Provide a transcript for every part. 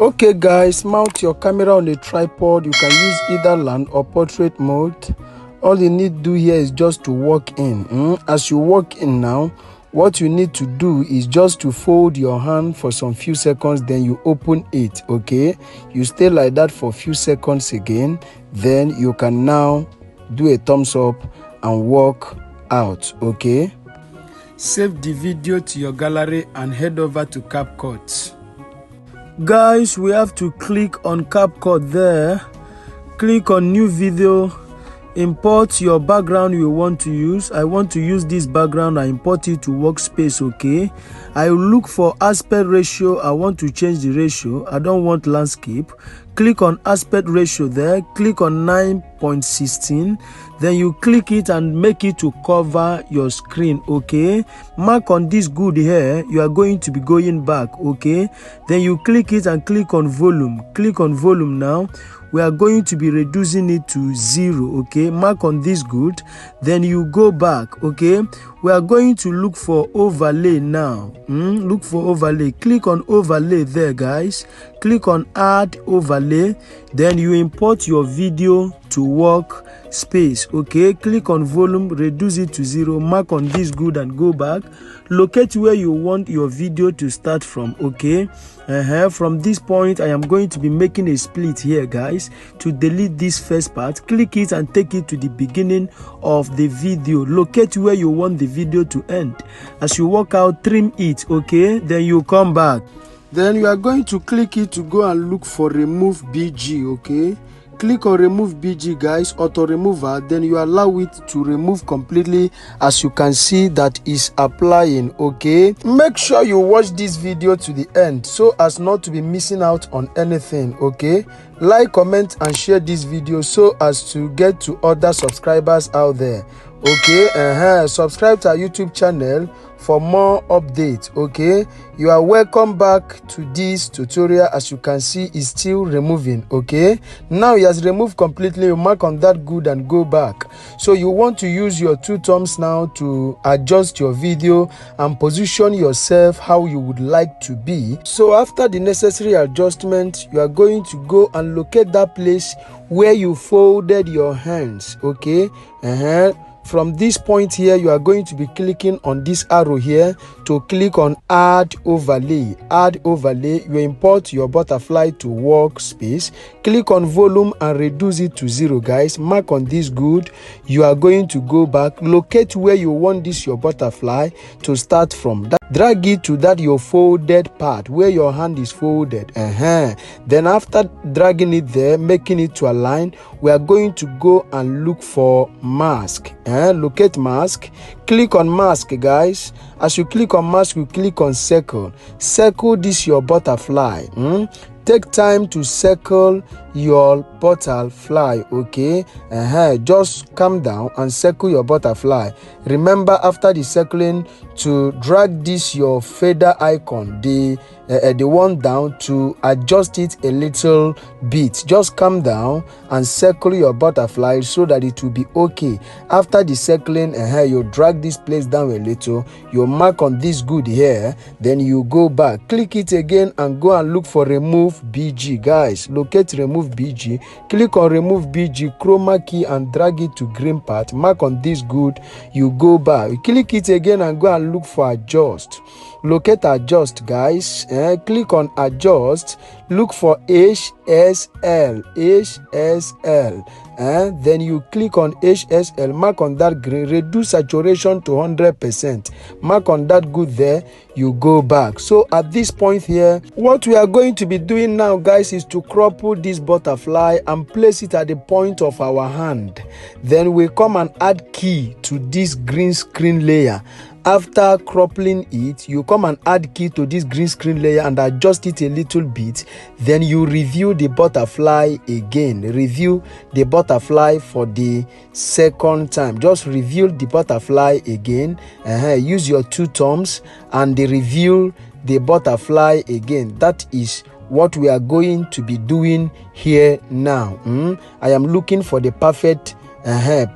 Okay guys, mount your camera on a tripod. You can use either land or portrait mode. All you need to do here is just to walk in. As you walk in now, what you need to do is just to fold your hand for some few seconds, then you open it. Okay, you stay like that for a few seconds again, then you can now do a thumbs up and walk out. Okay, save the video to your gallery and head over to CapCut. Guys, we have to click on CapCut there, click on new video, import your background you want to use. I want to use this background. I import it to workspace. Okay, I look for aspect ratio. I want to change the ratio. I don't want landscape. Click on aspect ratio there, click on 9.16, then you click it and make it to cover your screen. Okay, mark on this good here. You are going to be going back. Okay, then you click it and click on volume. Click on volume now. We are going to be reducing it to 0. Okay, mark on this good, then you go back. Okay, we are going to look for overlay now. Look for overlay. Click on overlay there, guys. Click on add overlay, then you import your video to workspace. Okay, click on volume, reduce it to 0, mark on this good and go back. Locate where you want your video to start from. Okay, from this point I am going to be making a split here, guys, to delete this first part. Click it and take it to the beginning of the video. Locate where you want the video to end. As you walk out, trim it. Okay, then you come back. Then you are going to click it to go and look for remove BG. Okay, click on remove BG, guys, auto remover, then you allow it to remove completely. As you can see, that is applying. Okay, make sure you watch this video to the end so as not to be missing out on anything. Okay, like, comment and share this video so as to get to other subscribers out there. Okay, subscribe to our YouTube channel for more updates. Okay, you are welcome back to this tutorial. As you can see, it's still removing. Okay, now it has removed completely. You mark on that good and go back. So you want to use your two thumbs now to adjust your video and position yourself how you would like to be. So after the necessary adjustment, you are going to go and locate that place where you folded your hands. Okay, from this point here, you are going to be clicking on this arrow here to click on add overlay. Add overlay, you import your butterfly to workspace. Click on volume and reduce it to 0, guys. Mark on this good. You are going to go back, locate where you want this your butterfly to start from. Drag it to that your folded part where your hand is folded. Then after dragging it there, making it to align, we are going to go and look for mask. Locate mask, click on mask, guys. As you click on mask, you click on circle. Circle this your butterfly. Take time to circle your butterfly. Okay, just calm down and circle your butterfly. Remember, after the circling, to drag this your feather icon, the one down, to adjust it a little bit. Just calm down and circle your butterfly so that it will be okay. After the circling, you drag this place down a little. You mark on this good here, then you go back, click it again and go and look for remove BG, guys. Locate remove BG, click on remove BG, chroma key and drag it to green part. Mark on this good, you go back, click it again and go and look for adjust. Locate adjust, guys. Click on adjust, look for HSL. Then you click on HSL, mark on that green, reduce saturation to 100%. Mark on that good there, you go back. So at this point here, what we are going to be doing now, guys, is to crop this butterfly and place it at the point of our hand. Then we come and add key to this green screen layer. After cropping it, you come and add key to this green screen layer and adjust it a little bit. Then you review the butterfly again. Review the butterfly for the second time. Just review the butterfly again. Use your two thumbs and review the butterfly again. That is what we are going to be doing here now. I am looking for the perfect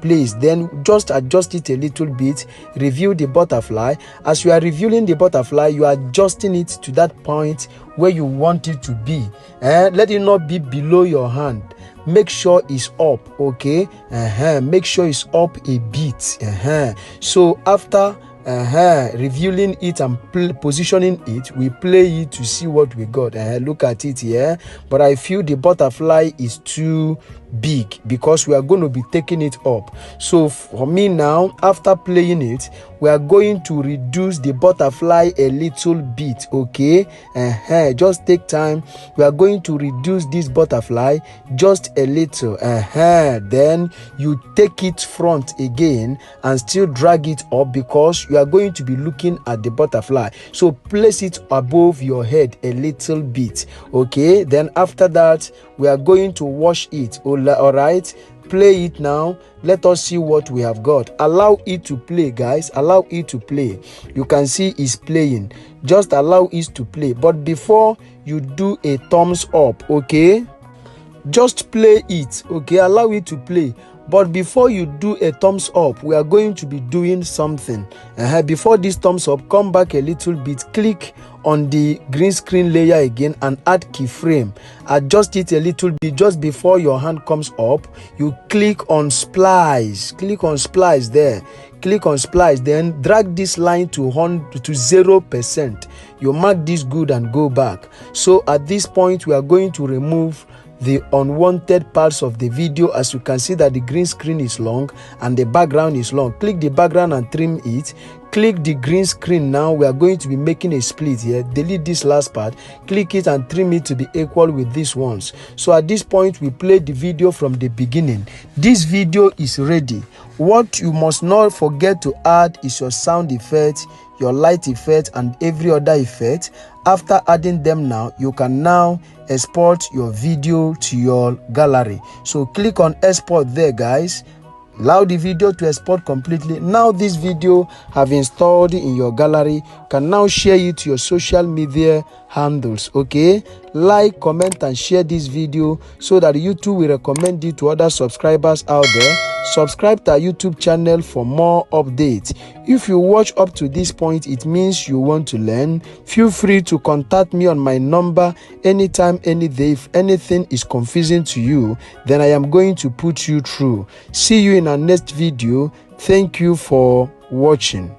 place, then just adjust it a little bit. Review the butterfly. As you are reviewing the butterfly, you are adjusting it to that point where you want it to be. Let it not be below your hand. Make sure it's up, okay? Make sure it's up a bit. So after reviewing it and positioning it, we play it to see what we got. Look at it here. But I feel the butterfly is too big because we are going to be taking it up. So for me now, after playing it, we are going to reduce the butterfly a little bit, okay? Just take time. We are going to reduce this butterfly just a little. Then you take it front again and still drag it up because you are going to be looking at the butterfly. So place it above your head a little bit, okay? Then after that, we are going to wash it. All right, play it now. Let us see what we have got. Allow it to play, guys. Allow it to play. You can see it's playing. Just allow it to play. But before you do a thumbs up, okay, just play it, okay? Allow it to play. But before you do a thumbs up, we are going to be doing something. Before this thumbs up, come back a little bit, click on the green screen layer again and add keyframe. Adjust it a little bit. Just before your hand comes up, you click on splice. Click on splice there. Click on splice, then drag this line to 0%. You mark this good and go back. So at this point, we are going to remove the unwanted parts of the video. As you can see that the green screen is long and the background is long. Click the background and trim it. Click the green screen now. We are going to be making a split here. Delete this last part. Click it and trim it to be equal with these ones. So at this point, we play the video from the beginning. This video is ready. What you must not forget to add is your sound effect, your light effect, and every other effect. After adding them now, you can now export your video to your gallery. So click on export there, guys. Allow the video to export completely. Now this video have installed in your gallery. You can now share it to your social media handles, okay? Like, comment and share this video so that YouTube will recommend it to other subscribers out there. Subscribe to our YouTube channel for more updates. If you watch up to this point, it means you want to learn. Feel free to contact me on my number anytime, any day. If anything is confusing to you, then I am going to put you through. See you in our next video. Thank you for watching.